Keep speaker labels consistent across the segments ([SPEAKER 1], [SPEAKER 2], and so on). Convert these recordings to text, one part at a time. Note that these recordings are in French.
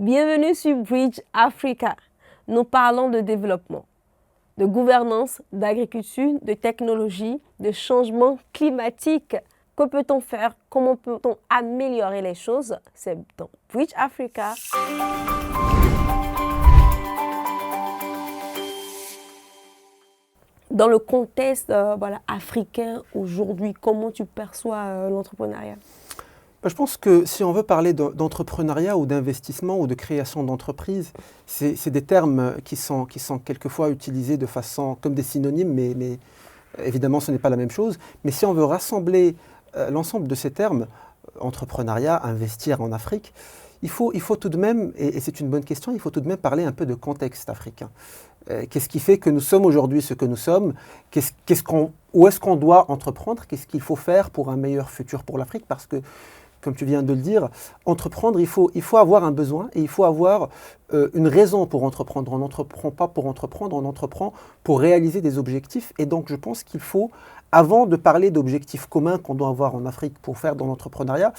[SPEAKER 1] Bienvenue sur Bridge Africa. Nous parlons de développement, de gouvernance, d'agriculture, de technologie, de changement climatique. Que peut-on faire? Comment peut-on améliorer les choses? C'est dans Bridge Africa. Dans le contexte africain aujourd'hui, comment tu perçois l'entrepreneuriat?
[SPEAKER 2] Je pense que si on veut parler d'entrepreneuriat ou d'investissement ou de création d'entreprise, c'est des termes qui sont quelquefois utilisés de façon comme des synonymes, mais évidemment ce n'est pas la même chose. Mais si on veut rassembler l'ensemble de ces termes, entrepreneuriat, investir en Afrique, il faut tout de même, et c'est une bonne question, il faut tout de même parler un peu de contexte africain. Qu'est-ce qui fait que nous sommes aujourd'hui ce que nous sommes? Où est-ce qu'on doit entreprendre? Qu'est-ce qu'il faut faire pour un meilleur futur pour l'Afrique? Parce que, comme tu viens de le dire, entreprendre, il faut avoir un besoin et il faut avoir une raison pour entreprendre. On n'entreprend pas pour entreprendre, on entreprend pour réaliser des objectifs. Et donc, je pense qu'il faut, avant de parler d'objectifs communs qu'on doit avoir en Afrique pour faire dans l'entrepreneuriat,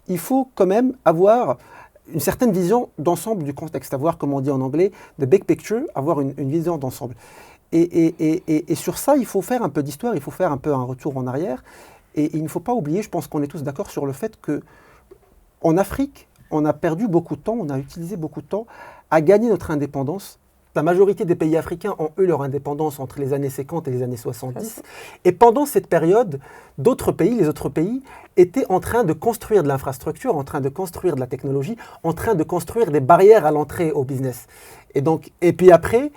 [SPEAKER 2] il faut quand même avoir une certaine vision d'ensemble du contexte, avoir, comme on dit en anglais, the big picture, avoir une vision d'ensemble. Et sur ça, il faut faire un peu d'histoire, il faut faire un peu un retour en arrière. Et il ne faut pas oublier, je pense qu'on est tous d'accord sur le fait qu'en Afrique, on a perdu beaucoup de temps, on a utilisé beaucoup de temps à gagner notre indépendance. La majorité des pays africains ont eu leur indépendance entre les années 50 et les années 70. Et pendant cette période, d'autres pays, les autres pays, étaient en train de construire de l'infrastructure, en train de construire de la technologie, en train de construire des barrières à l'entrée au business. Et puis après,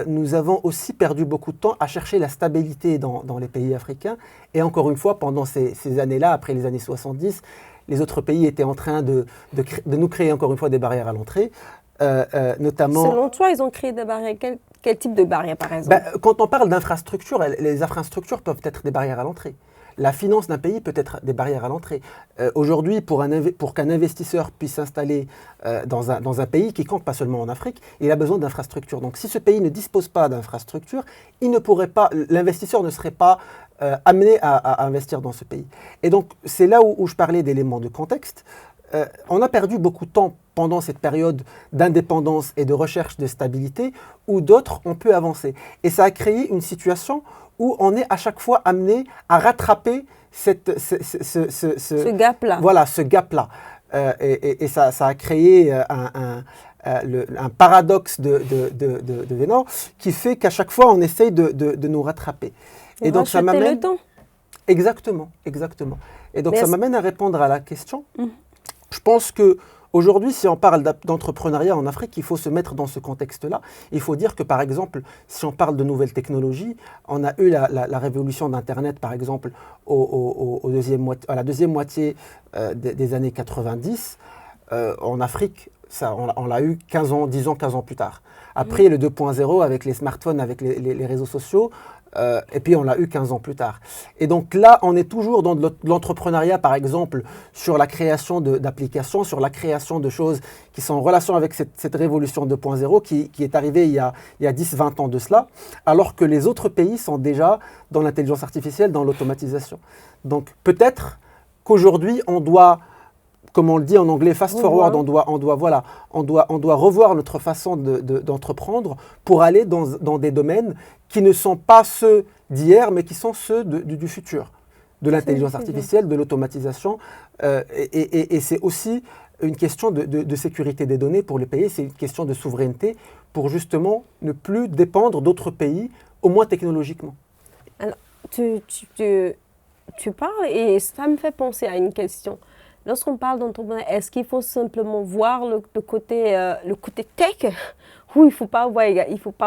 [SPEAKER 2] nous avons aussi perdu beaucoup de temps à chercher la stabilité dans les pays africains. Et encore une fois, pendant ces années-là, après les années 70, les autres pays étaient en train de nous créer encore une fois des barrières à l'entrée. Notamment...
[SPEAKER 1] Selon toi, ils ont créé des barrières. Quel type de barrières, par exemple?
[SPEAKER 2] Quand on parle d'infrastructures, les infrastructures peuvent être des barrières à l'entrée. La finance d'un pays peut être des barrières à l'entrée. Aujourd'hui, pour qu'un investisseur puisse s'installer dans un pays, qui compte pas seulement en Afrique, il a besoin d'infrastructures. Donc si ce pays ne dispose pas d'infrastructures, l'investisseur ne serait pas amené à investir dans ce pays. Et donc c'est là où je parlais d'éléments de contexte. On a perdu beaucoup de temps pendant cette période d'indépendance et de recherche de stabilité où d'autres ont pu avancer. Et ça a créé une situation où on est à chaque fois amené à rattraper
[SPEAKER 1] ce gap-là.
[SPEAKER 2] Voilà, ce gap-là. Et ça a créé un paradoxe de Vénan qui fait qu'à chaque fois, on essaye de nous rattraper.
[SPEAKER 1] Et donc, ça m'amène... le temps.
[SPEAKER 2] Exactement. Et donc, ça m'amène à répondre à la question. Je pense qu'aujourd'hui, si on parle d'entrepreneuriat en Afrique, il faut se mettre dans ce contexte-là. Il faut dire que, par exemple, si on parle de nouvelles technologies, on a eu la révolution d'Internet, par exemple, à la deuxième moitié des années 90. En Afrique, on l'a eu 15 ans plus tard. Après, le 2.0 avec les smartphones, avec les réseaux sociaux, et puis on l'a eu 15 ans plus tard. Et donc là, on est toujours dans de l'entrepreneuriat, par exemple, sur la création d'applications, sur la création de choses qui sont en relation avec cette révolution 2.0 qui est arrivée il y a 10-20 ans de cela, alors que les autres pays sont déjà dans l'intelligence artificielle, dans l'automatisation. Donc peut-être qu'aujourd'hui, on doit, comme on le dit en anglais, fast forward, on doit revoir notre façon d'entreprendre pour aller dans des domaines qui ne sont pas ceux d'hier, mais qui sont ceux du futur, de l'intelligence artificielle, de l'automatisation. Et c'est aussi une question de sécurité des données pour les pays, c'est une question de souveraineté pour justement ne plus dépendre d'autres pays, au moins technologiquement.
[SPEAKER 1] Alors, tu parles et ça me fait penser à une question. Lorsqu'on parle d'entrepreneuriat, est-ce qu'il faut simplement voir le côté tech ou il ne faut pas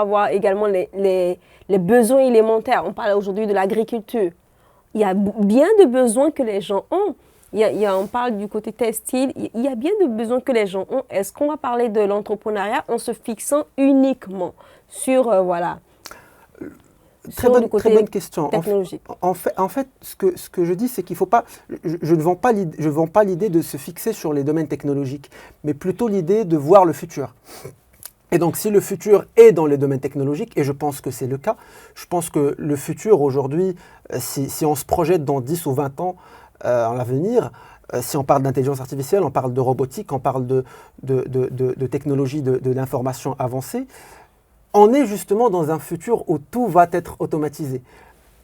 [SPEAKER 1] voir également les besoins élémentaires? On parle aujourd'hui de l'agriculture. Il y a bien de besoins que les gens ont. On parle du côté textile. Il y a bien de besoins que les gens ont. Est-ce qu'on va parler de l'entrepreneuriat en se fixant uniquement sur,
[SPEAKER 2] Très bonne question. En fait, ce que je dis, c'est qu'il ne faut pas... Je ne vends pas l'idée de se fixer sur les domaines technologiques, mais plutôt l'idée de voir le futur. Et donc, si le futur est dans les domaines technologiques, et je pense que c'est le cas, je pense que le futur aujourd'hui, si on se projette dans 10 ou 20 ans à l'avenir, Si on parle d'intelligence artificielle, on parle de robotique, on parle de technologie de l'information avancée. On est justement dans un futur où tout va être automatisé.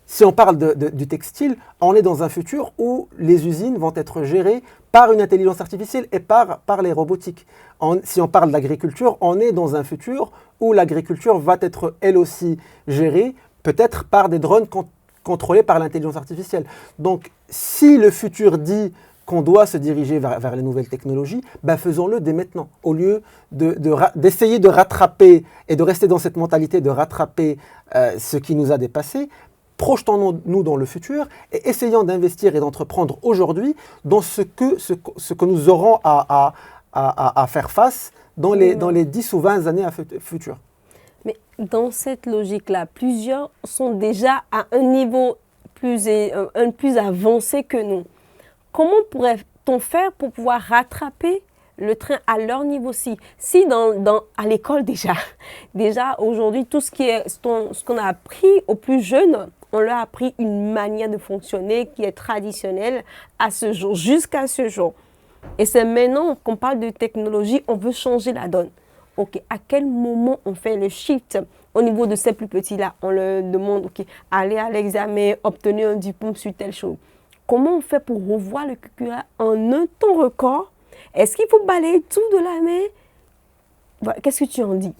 [SPEAKER 2] Si on parle du textile, on est dans un futur où les usines vont être gérées par une intelligence artificielle et par les robotiques. Si on parle d'agriculture, on est dans un futur où l'agriculture va être elle aussi gérée, peut-être par des drones contrôlés par l'intelligence artificielle. Donc, si le futur dit qu'on doit se diriger vers les nouvelles technologies, ben faisons-le dès maintenant, au lieu d'essayer de rattraper et de rester dans cette mentalité de rattraper ce qui nous a dépassés. Projetons-nous dans le futur et essayons d'investir et d'entreprendre aujourd'hui dans ce que nous aurons à faire face dans les 10 ou 20 années futures.
[SPEAKER 1] Mais dans cette logique-là, plusieurs sont déjà à un niveau plus avancé que nous. Comment pourrait-on faire pour pouvoir rattraper le train à leur niveau? Si à l'école déjà aujourd'hui, tout ce qu'on a appris aux plus jeunes, on leur a appris une manière de fonctionner qui est traditionnelle à ce jour, jusqu'à ce jour. Et c'est maintenant qu'on parle de technologie, on veut changer la donne. Ok, à quel moment on fait le shift au niveau de ces plus petits-là? On leur demande, ok, aller à l'examen, obtenir un diplôme sur telle chose. Comment on fait pour revoir le curriculum en un temps record? Est-ce qu'il faut balayer tout de la main? Voilà, qu'est-ce que tu en dis?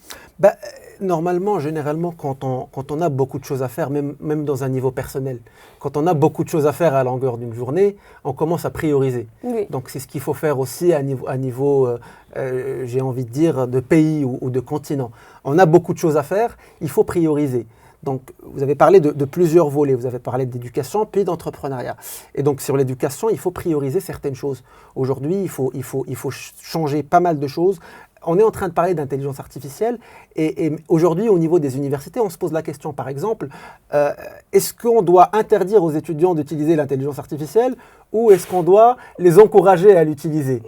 [SPEAKER 2] Normalement, généralement, quand on a beaucoup de choses à faire, même dans un niveau personnel, quand on a beaucoup de choses à faire à la longueur d'une journée, on commence à prioriser.
[SPEAKER 1] Oui.
[SPEAKER 2] Donc, c'est ce qu'il faut faire aussi à niveau j'ai envie de dire, de pays ou de continent. On a beaucoup de choses à faire, il faut prioriser. Donc, vous avez parlé de plusieurs volets. Vous avez parlé d'éducation, puis d'entrepreneuriat. Et donc, sur l'éducation, il faut prioriser certaines choses. Aujourd'hui, il faut changer pas mal de choses. On est en train de parler d'intelligence artificielle et aujourd'hui, au niveau des universités, on se pose la question, par exemple, est-ce qu'on doit interdire aux étudiants d'utiliser l'intelligence artificielle ou est-ce qu'on doit les encourager à l'utiliser?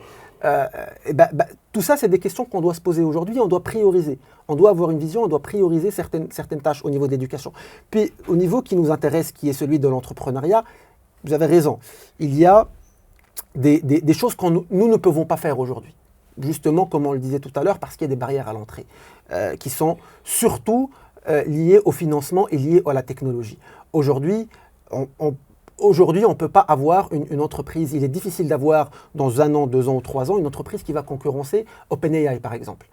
[SPEAKER 2] Tout ça, c'est des questions qu'on doit se poser aujourd'hui. On doit prioriser. On doit avoir une vision, on doit prioriser certaines tâches au niveau de l'éducation. Puis, au niveau qui nous intéresse, qui est celui de l'entrepreneuriat, vous avez raison. Il y a des choses que nous ne pouvons pas faire aujourd'hui. Justement, comme on le disait tout à l'heure, parce qu'il y a des barrières à l'entrée, qui sont surtout liées au financement et liées à la technologie. Aujourd'hui, on ne peut pas avoir une entreprise, il est difficile d'avoir dans 1 an, 2 ans ou 3 ans, une entreprise qui va concurrencer OpenAI par exemple.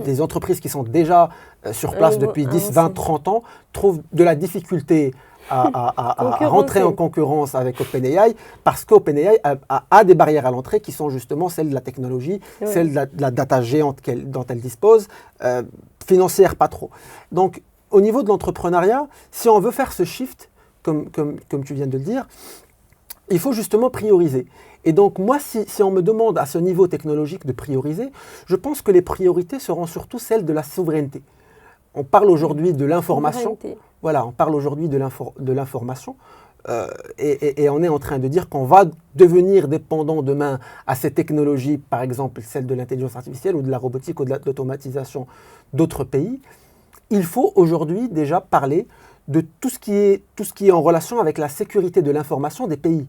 [SPEAKER 2] Des entreprises qui sont déjà sur place depuis 10, 20, 30 ans trouvent de la difficulté à rentrer en concurrence avec OpenAI parce qu'OpenAI a des barrières à l'entrée qui sont justement celles de la technologie, celles de la data géante dont elle dispose, financière pas trop. Donc au niveau de l'entrepreneuriat, si on veut faire ce shift, comme tu viens de le dire, il faut justement prioriser. Et donc moi, si on me demande à ce niveau technologique de prioriser, je pense que les priorités seront surtout celles de la souveraineté. On parle aujourd'hui de l'information. Voilà, on parle aujourd'hui de l'information. Et on est en train de dire qu'on va devenir dépendant demain à ces technologies, par exemple celle de l'intelligence artificielle ou de la robotique ou de l'automatisation d'autres pays. Il faut aujourd'hui déjà parler de tout ce qui est en relation avec la sécurité de l'information des pays.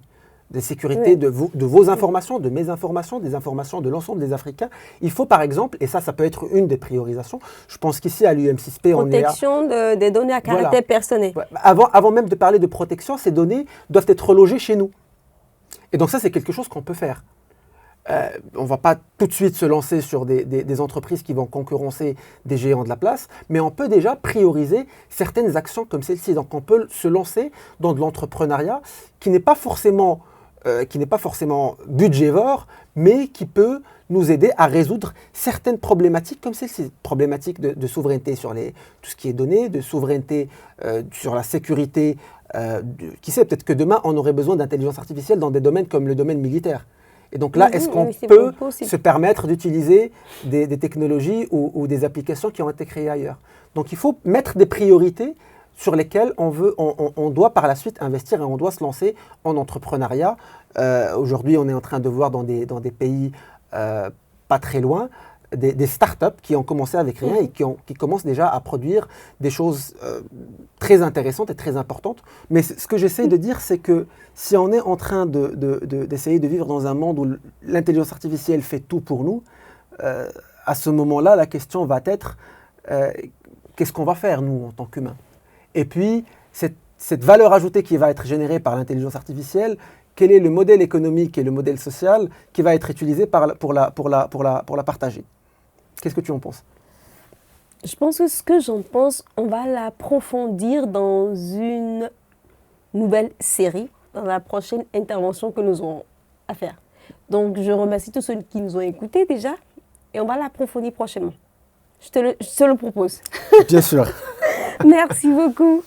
[SPEAKER 2] Des sécurités de vos informations, de mes informations, des informations de l'ensemble des Africains. Il faut par exemple, et ça peut être une des priorisations, je pense qu'ici à l'UM6P, on est
[SPEAKER 1] protection des données à caractère personnel.
[SPEAKER 2] Avant même de parler de protection, ces données doivent être relogées chez nous. Et donc ça, c'est quelque chose qu'on peut faire. On ne va pas tout de suite se lancer sur des entreprises qui vont concurrencer des géants de la place, mais on peut déjà prioriser certaines actions comme celle-ci. Donc on peut se lancer dans de l'entrepreneuriat qui n'est pas forcément budgévore, mais qui peut nous aider à résoudre certaines problématiques comme celle-ci. Problématiques de souveraineté sur tout ce qui est données, de souveraineté sur la sécurité. Qui sait, peut-être que demain, on aurait besoin d'intelligence artificielle dans des domaines comme le domaine militaire. Et donc là, est-ce qu'on peut se permettre d'utiliser des technologies ou des applications qui ont été créées ailleurs? Donc il faut mettre des priorités sur lesquelles on doit par la suite investir et on doit se lancer en entrepreneuriat. Aujourd'hui, on est en train de voir dans des pays pas très loin des startups qui ont commencé avec rien et qui commencent déjà à produire des choses très intéressantes et très importantes. Mais ce que j'essaie de dire, c'est que si on est en train d'essayer de vivre dans un monde où l'intelligence artificielle fait tout pour nous, à ce moment-là, la question va être qu'est-ce qu'on va faire, nous, en tant qu'humains? Et puis, cette valeur ajoutée qui va être générée par l'intelligence artificielle, quel est le modèle économique et le modèle social qui va être utilisé pour la partager? Qu'est-ce que tu en penses?
[SPEAKER 1] Je pense que ce que j'en pense, on va l'approfondir dans une nouvelle série, dans la prochaine intervention que nous aurons à faire. Donc, je remercie tous ceux qui nous ont écoutés déjà et on va l'approfondir prochainement. Je te le propose.
[SPEAKER 2] Bien sûr.
[SPEAKER 1] Merci beaucoup.